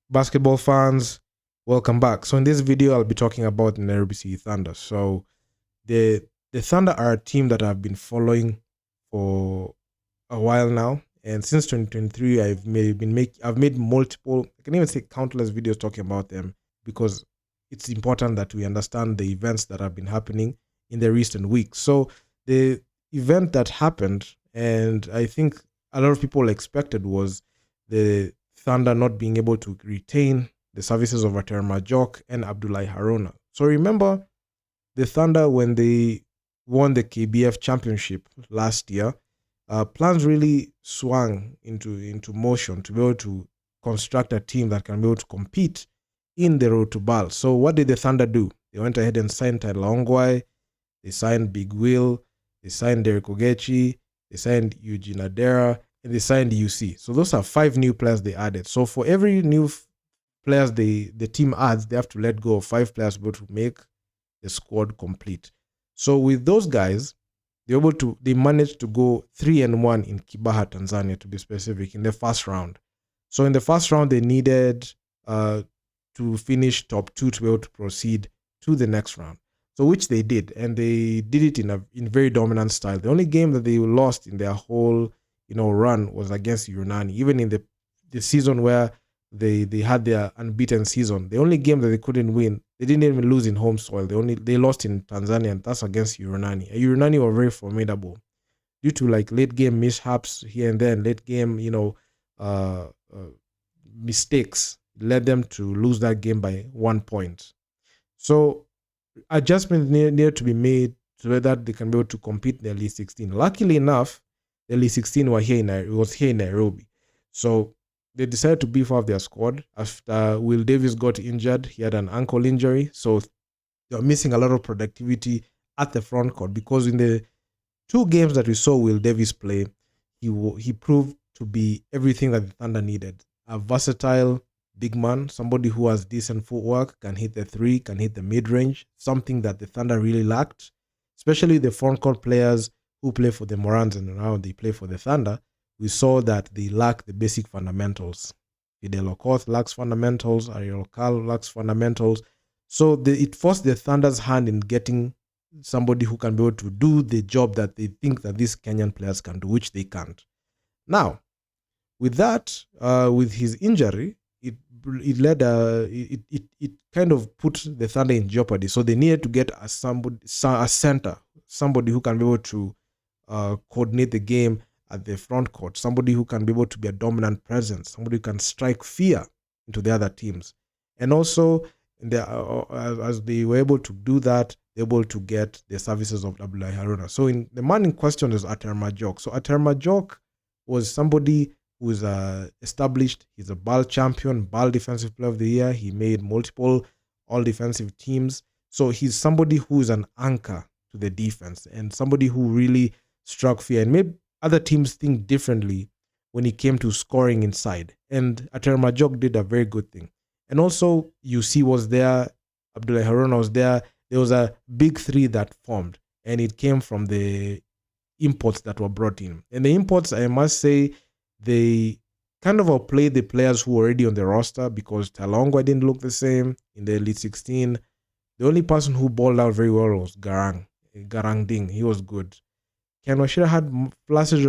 Basketball fans, welcome back. So in this video, I'll be talking about the Nairobi City Thunder. So the Thunder are a team that I've been following for a while now, and since 2023, I've made multiple, I can even say countless videos talking about them because it's important that we understand the events that have been happening in the recent weeks. So the event that happened, and I think a lot of people expected, was the Thunder not being able to retain the services of Ater Majok and Abdullahi Haruna. So remember the Thunder, when they won the KBF championship last year, plans really swung into motion to be able to construct a team that can be able to compete in the road to BAL. So what did the Thunder do? They went ahead and signed Tyler Ongwae, they signed Big Will, they signed Derek Ogechi, they signed Eugene Adera, and they signed UC. So those are 5 new players they added. So for every new players the team adds, they have to let go of 5 players to be able to make the squad complete. So with those guys, they managed to go 3-1 in Kibaha, Tanzania, to be specific, in the first round. So in the first round, they needed to finish top 2 to be able to proceed to the next round. So which they did, and they did it in very dominant style. The only game that they lost in their whole run was against Yunani. Even in the season where they had their unbeaten season, the only game that they couldn't win, they didn't even lose in home soil. They lost in Tanzania, and that's against Yunani. Yunani were very formidable due to like late game mishaps here and there, late game mistakes led them to lose that game by 1 point. So adjustments needed to be made so that they can be able to compete in the Elite 16. Luckily enough, the Elite 16 was here in Nairobi. So they decided to beef up their squad after Will Davis got injured. He had an ankle injury. So they were missing a lot of productivity at the front court, because in the 2 games that we saw Will Davis play, he proved to be everything that the Thunder needed. A versatile big man, somebody who has decent footwork, can hit the 3, can hit the mid-range, something that the Thunder really lacked, especially the front court players who play for the Morans and now they play for the Thunder. We saw that they lack the basic fundamentals. Fidel Okoth lacks fundamentals, Ariel Carl lacks fundamentals. So it forced the Thunder's hand in getting somebody who can be able to do the job that they think that these Kenyan players can do, which they can't. Now, with that, with his injury, it kind of put the Thunder in jeopardy. So they needed to get a center, somebody who can be able to coordinate the game at the front court, somebody who can be able to be a dominant presence, somebody who can strike fear into the other teams. And also, as they were able to do that, they were able to get the services of Abdullahi Haruna. So the man in question is Ater Majok. So Ater Majok was somebody who is established. He's a BAL champion, BAL Defensive Player of the Year. He made multiple all-defensive teams. So he's somebody who is an anchor to the defense and somebody who really struck fear and made other teams think differently when it came to scoring inside. And Ater Majok did a very good thing. And also, UC was there, Abdullahi Haruna was there. There was a big 3 that formed, and it came from the imports that were brought in. And the imports, I must say, they kind of outplayed the players who were already on the roster, because Talongwa didn't look the same in the Elite 16. The only person who balled out very well was Garang Ding. He was good. Ken Washira had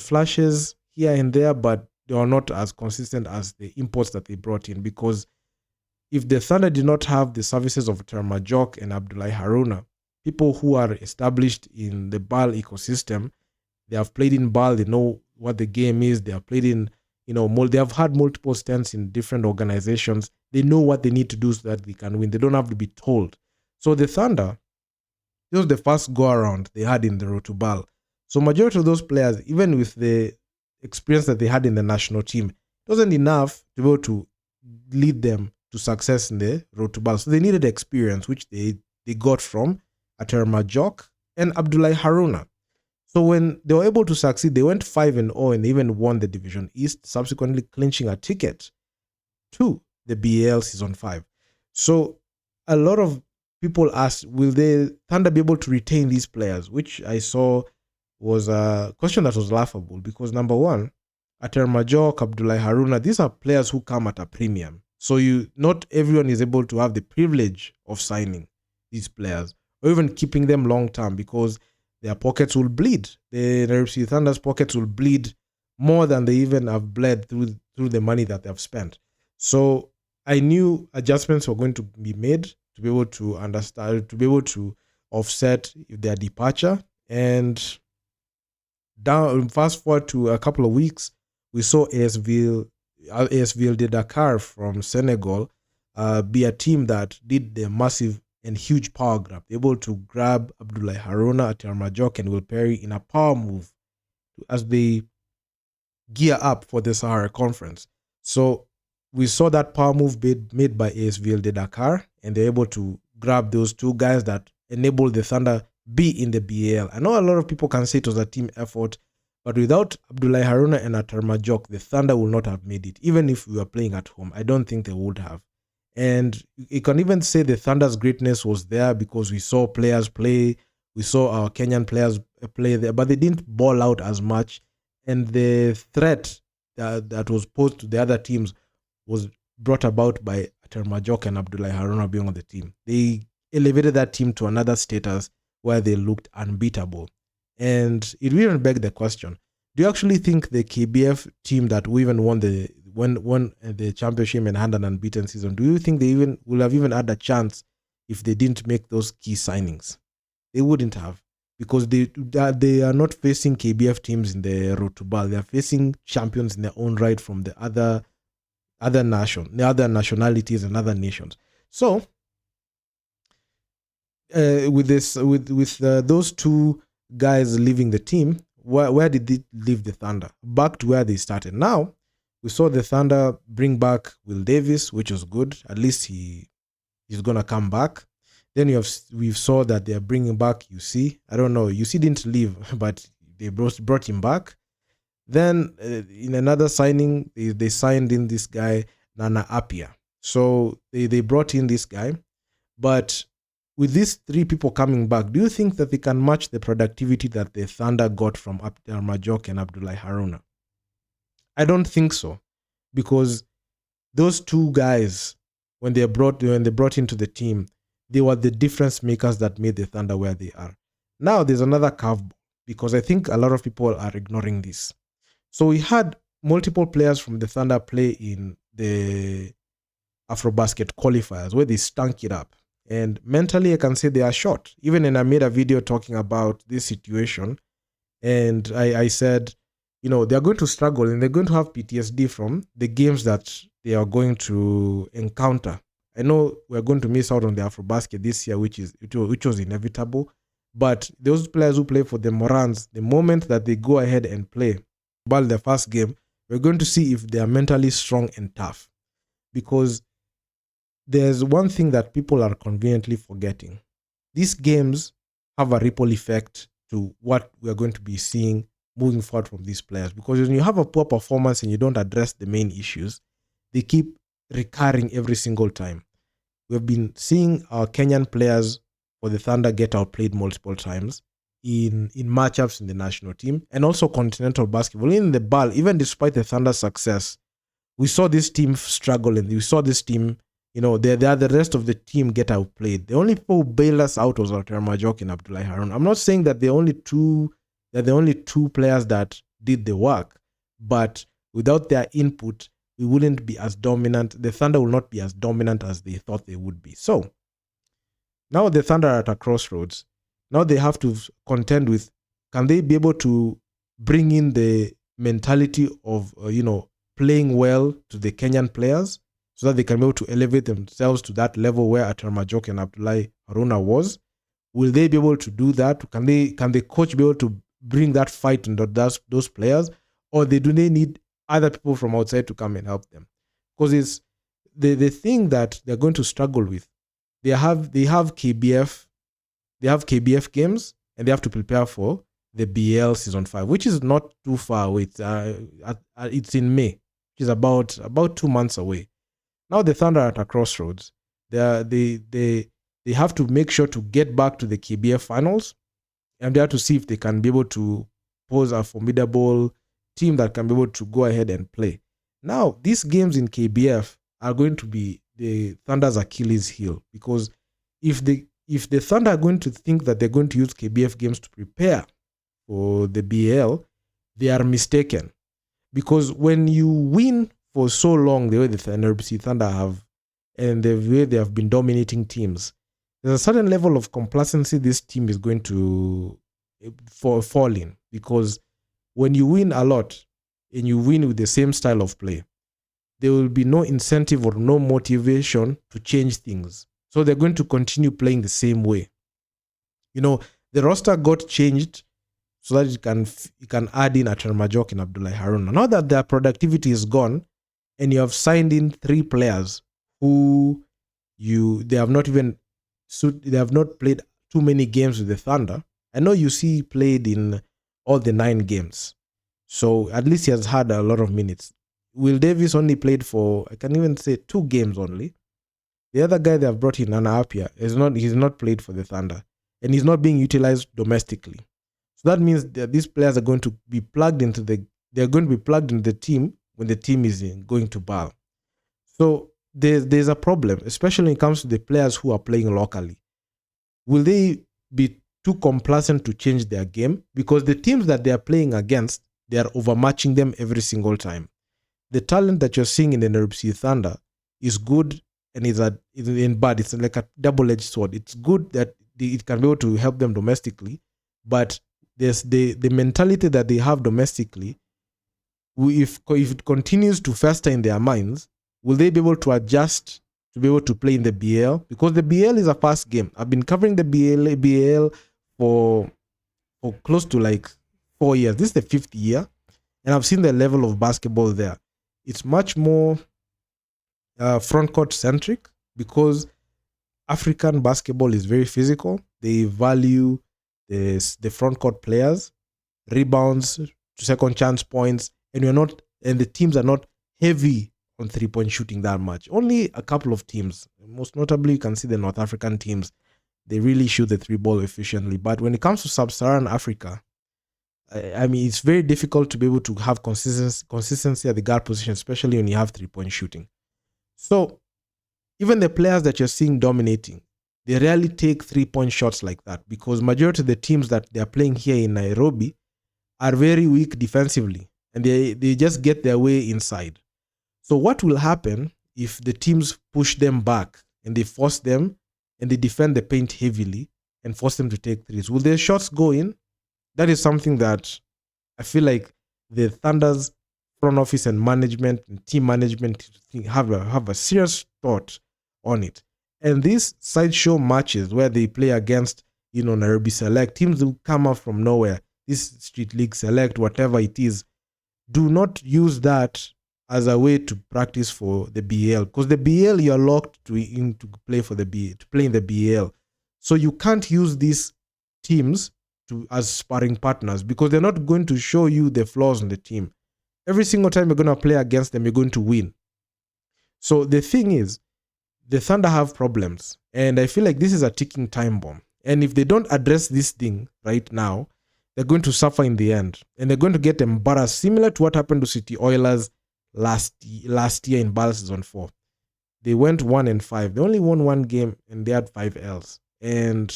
flashes here and there, but they were not as consistent as the imports that they brought in, because if the Thunder did not have the services of Termajok and Abdullahi Haruna, people who are established in the BAL ecosystem, they have played in BAL, they know what the game is, they have played in, they have had multiple stints in different organizations, they know what they need to do so that they can win. They don't have to be told. So the Thunder, this was the first go-around they had in the road to BAL. So majority of those players, even with the experience that they had in the national team, it wasn't enough to be able to lead them to success in the road to BAL. So they needed experience, which they got from Ater Majok and Abdullahi Haruna. So when they were able to succeed, they went 5-0 and they even won the Division East, subsequently clinching a ticket to the BAL Season 5. So a lot of people asked, will the Thunder be able to retain these players? Which I saw was a question that was laughable, because number one, Ater Majok, Abdullahi Haruna, these are players who come at a premium. So not everyone is able to have the privilege of signing these players or even keeping them long term, because their pockets will bleed. The Nairobi Thunder's pockets will bleed more than they even have bled through the money that they have spent. So I knew adjustments were going to be made to be able to understand, to be able to offset their departure. And fast forward to a couple of weeks, we saw ASVL de Dakar from Senegal be a team that did the massive and huge power grab, able to grab Abdoulaye Haruna, Ater Majok, and Will Perry in a power move as they gear up for the Sahara Conference. So we saw that power move made by ASVL de Dakar, and they're able to grab those two guys that enabled the Thunder be in the BAL. I know a lot of people can say it was a team effort, but without Abdoulaye Haruna and Ater Majok, the Thunder will not have made it. Even if we were playing at home, I don't think they would have. And you can even say the Thunder's greatness was there because we saw players play, we saw our Kenyan players play there, but they didn't ball out as much. And the threat that was posed to the other teams was brought about by Ater Majok and Abdoulaye Haruna being on the team. They elevated that team to another status where they looked unbeatable. And it even begged the question, do you actually think the KBF team that we even won the championship and had an unbeaten season, do you think they even will have even had a chance if they didn't make those key signings? They wouldn't have, because they are not facing KBF teams in the road to BAL. They are facing champions in their own right from the other nationalities and other nations. So with those two guys leaving the team, where did they leave the Thunder? Back to where they started. Now we saw the Thunder bring back Will Davis, which was good. At least he's gonna come back. Then we saw that they are bringing back UC. I don't know, UC didn't leave, but they brought him back. Then in another signing, they signed in this guy Nana Appiah. So they brought in this guy, but with these three people coming back, do you think that they can match the productivity that the Thunder got from Ater Majok and Abdoulaye Haruna? I don't think so, because those two guys, when they brought into the team, they were the difference makers that made the Thunder where they are. Now there's another curveball, because I think a lot of people are ignoring this. So we had multiple players from the Thunder play in the Afrobasket qualifiers where they stunk it up. And mentally, I can say they are short. Even I made a video talking about this situation, and I said, they're going to struggle and they're going to have PTSD from the games that they are going to encounter. I know we're going to miss out on the Afrobasket this year, which was inevitable. But those players who play for the Morans, the moment that they go ahead and play ball the first game, we're going to see if they are mentally strong and tough. Because there's one thing that people are conveniently forgetting. These games have a ripple effect to what we're going to be seeing moving forward from these players. Because when you have a poor performance and you don't address the main issues, they keep recurring every single time. We've been seeing our Kenyan players for the Thunder get outplayed multiple times in matchups in the national team, and also continental basketball. In the BAL, even despite the Thunder's success, we saw this team struggle, and we saw this team, the rest of the team get outplayed. The only people who bailed us out was Ater Majok and Abdoulaye Haruna. I'm not saying that they're the only two players that did the work, but without their input, we wouldn't be as dominant. The Thunder will not be as dominant as they thought they would be. So now the Thunder are at a crossroads. Now they have to contend with, can they be able to bring in the mentality of, playing well to the Kenyan players so that they can be able to elevate themselves to that level where Ater Majok and Abdoulaye Haruna was? Will they be able to do that? Can the coach be able to bring that fight into those players? Or do they need other people from outside to come and help them? Because it's the thing that they're going to struggle with. They have KBF games, and they have to prepare for the BL season 5, which is not too far away. It's in May, which is about 2 months away. Now the Thunder are at a crossroads. They have to make sure to get back to the KBF finals, and they have to see if they can be able to pose a formidable team that can be able to go ahead and play. Now, these games in KBF are going to be the Thunder's Achilles heel, because if the Thunder are going to think that they're going to use KBF games to prepare for the BAL, they are mistaken. Because when you win for so long, the way the Nairobi Thunder have, and the way they have been dominating teams, there's a certain level of complacency this team is going to fall in. Because when you win a lot and you win with the same style of play, there will be no incentive or no motivation to change things. So they're going to continue playing the same way. The roster got changed so that it can add in Atel Majok and Abdullahi Haruna. Now that their productivity is gone, and you have signed in 3 players who they have not played too many games with the Thunder. I know UC played in all the 9 games, so at least he has had a lot of minutes. Will Davis only played for, I can even say, 2 games only. The other guy they have brought in, Nana Apia, he's not played for the Thunder, and he's not being utilized domestically. So that means that these players are going to be plugged into the team when the team is going to BAL. So there's a problem, especially when it comes to the players who are playing locally. Will they be too complacent to change their game? Because the teams that they are playing against, they are overmatching them every single time. The talent that you're seeing in the Nairobi Thunder is good, and it's bad. It's like a double-edged sword. It's good that it can be able to help them domestically, but there's the mentality that they have domestically. If it continues to fester in their minds, will they be able to adjust to be able to play in the BAL? Because the BAL is a fast game. I've been covering the BAL for close to like 4 years. This is the 5th year, and I've seen the level of basketball there. It's much more front court centric, because African basketball is very physical. They value the front court players, rebounds, second chance points, and the teams are not heavy on 3-point shooting that much. Only a couple of teams, most notably you can see the North African teams, they really shoot the 3-ball efficiently. But when it comes to sub-Saharan Africa, I mean, it's very difficult to be able to have consistency at the guard position, especially when you have 3-point shooting. So even the players that you're seeing dominating, they rarely take 3-point shots like that, because majority of the teams that they're playing here in Nairobi are very weak defensively, and they just get their way inside. So what will happen if the teams push them back and they force them and they defend the paint heavily and force them to take threes? Will their shots go in? That is something that I feel like the Thunder's front office and management and team management have a serious thought on it. And these sideshow matches where they play against, Nairobi Select, teams will come out from nowhere, this Street League Select, whatever it is, do not use that as a way to practice for the BAL, because the BAL you're locked to play in the BAL. So you can't use these teams as sparring partners, because they're not going to show you the flaws in the team. Every single time you're going to play against them, you're going to win. So the thing is, the Thunder have problems, and I feel like this is a ticking time bomb. And if they don't address this thing right now, they're going to suffer in the end, and they're going to get embarrassed, similar to what happened to City Oilers last year in BAL Season 4. They went 1-5. They only won 1 game, and they had 5 L's, and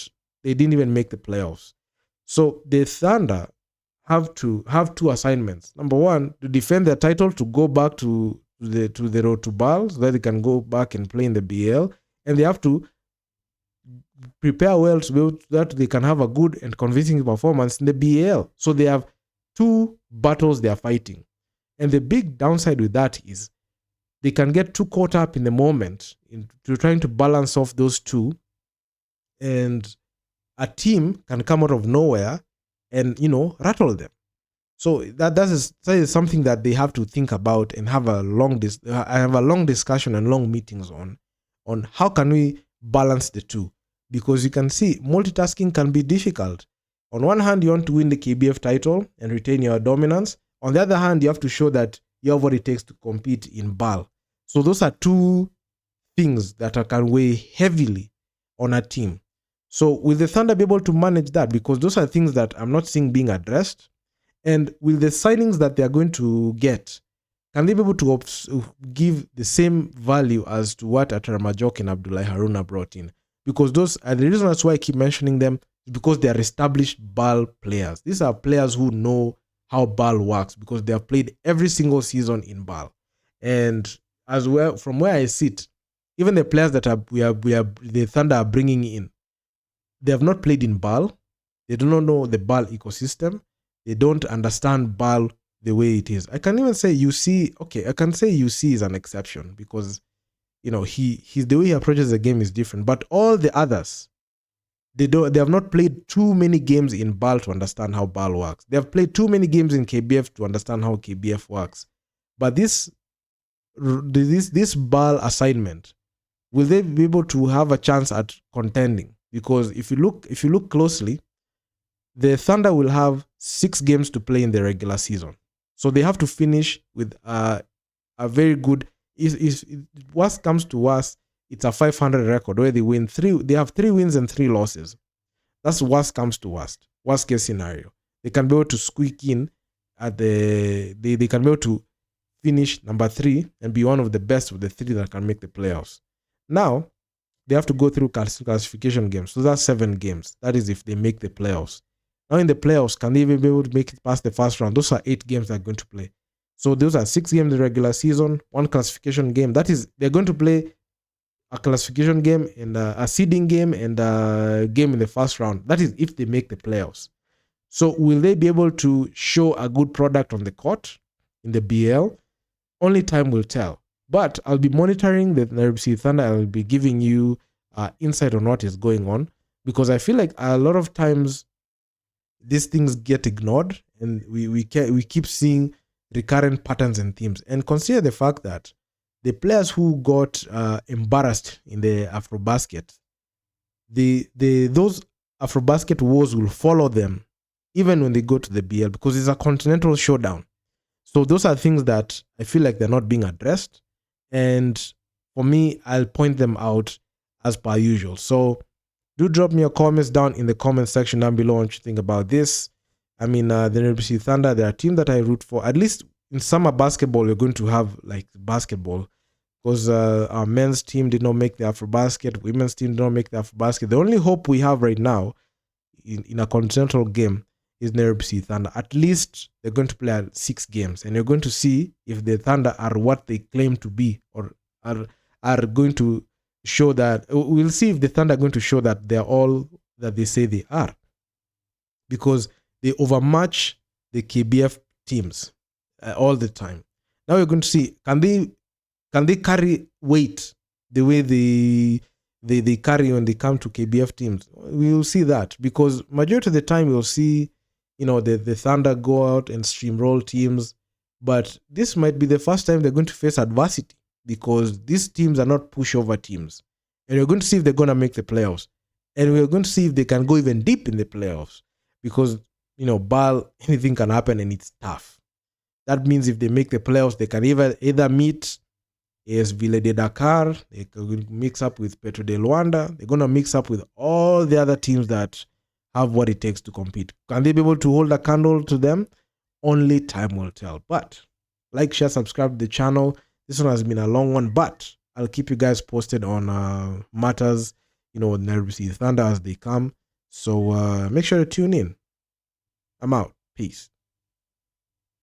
they didn't even make the playoffs. So the Thunder have 2 assignments. Number 1, to defend their title, to go back to the road to BAL, so that they can go back and play in the BAL, and they have to prepare well so that they can have a good and convincing performance in the BAL. So they have 2 battles they are fighting. And the big downside with that is they can get too caught up in the moment into trying to balance off those 2, and a team can come out of nowhere and, rattle them. So that is something that they have to think about and have a long discussion and long meetings on how can we balance the 2. Because you can see multitasking can be difficult. On one hand, you want to win the KBF title and retain your dominance. On the other hand, you have to show that you have what it takes to compete in BAL. So those are 2 things that can weigh heavily on a team. So will the Thunder be able to manage that? Because those are things that I'm not seeing being addressed. And will the signings that they are going to get, can they be able to give the same value as to what Ataramajok and Abdullahi Haruna brought in? Because those are the reason that's why I keep mentioning them, is because they are established BAL players. These are players who know how BAL works because they have played every single season in BAL. And as well, from where I sit, even the players that the Thunder are bringing in, they have not played in BAL. They do not know the BAL ecosystem. They don't understand BAL the way it is. I can even say UC. Okay, I can say UC is an exception because he's the way he approaches the game is different. But all the others, they have not played too many games in BAL to understand how BAL works. They have played too many games in KBF to understand how KBF works. But this BAL assignment, will they be able to have a chance at contending? Because if you look closely, the Thunder will have 6 games to play in the regular season. So they have to finish with a very good. Worst comes to worst, it's a 500 record where they win 3. They have 3 wins and 3 losses. That's worst comes to worst. Worst case scenario. They can be able to squeak in at they can be able to finish number 3 and be one of the best of the 3 that can make the playoffs. Now they have to go through classification games. So that's 7 games. That is if they make the playoffs. Now in the playoffs, can they even be able to make it past the first round? Those are 8 games they're going to play. So those are 6 games in the regular season, 1 classification game. That is, they're going to play a classification game and a seeding game and a game in the first round. That is if they make the playoffs. So will they be able to show a good product on the court in the BL? Only time will tell. But I'll be monitoring the Nairobi City Thunder. I'll be giving you insight on what is going on, because I feel like a lot of times these things get ignored and we keep seeing recurrent patterns and themes. And consider the fact that the players who got embarrassed in the Afrobasket, those Afrobasket wars will follow them even when they go to the BL, because it's a continental showdown. So those are things that I feel like they're not being addressed. And for me, I'll point them out as per usual. So do drop me your comments down in the comment section down below what you think about this. I mean, the Nairobi City Thunder, they're a team that I root for. At least in summer basketball, we're going to have like basketball, because our men's team did not make the Afrobasket, women's team did not make the Afrobasket. The only hope we have right now in a continental game is Nairobi City Thunder. At least they're going to play 6 games, and you're going to see if the Thunder are what they claim to be, or are going to show that. We'll see if the Thunder are going to show that they're all that they say they are, because they overmatch the KBF teams all the time. Now we're going to see, can they carry weight the way they carry when they come to KBF teams? We will see that, because majority of the time we'll see the Thunder go out and streamroll teams, but this might be the first time they're going to face adversity, because these teams are not pushover teams, and we're going to see if they're going to make the playoffs, and we're going to see if they can go even deep in the playoffs, because BAL, anything can happen and it's tough. That means if they make the playoffs, they can either meet AS Ville de Dakar, they can mix up with Petro de Luanda, they're going to mix up with all the other teams that have what it takes to compete. Can they be able to hold a candle to them? Only time will tell. But like, share, subscribe to the channel. This one has been a long one, but I'll keep you guys posted on matters, Nairobi City Thunder as they come. So make sure to tune in. I'm out. Peace.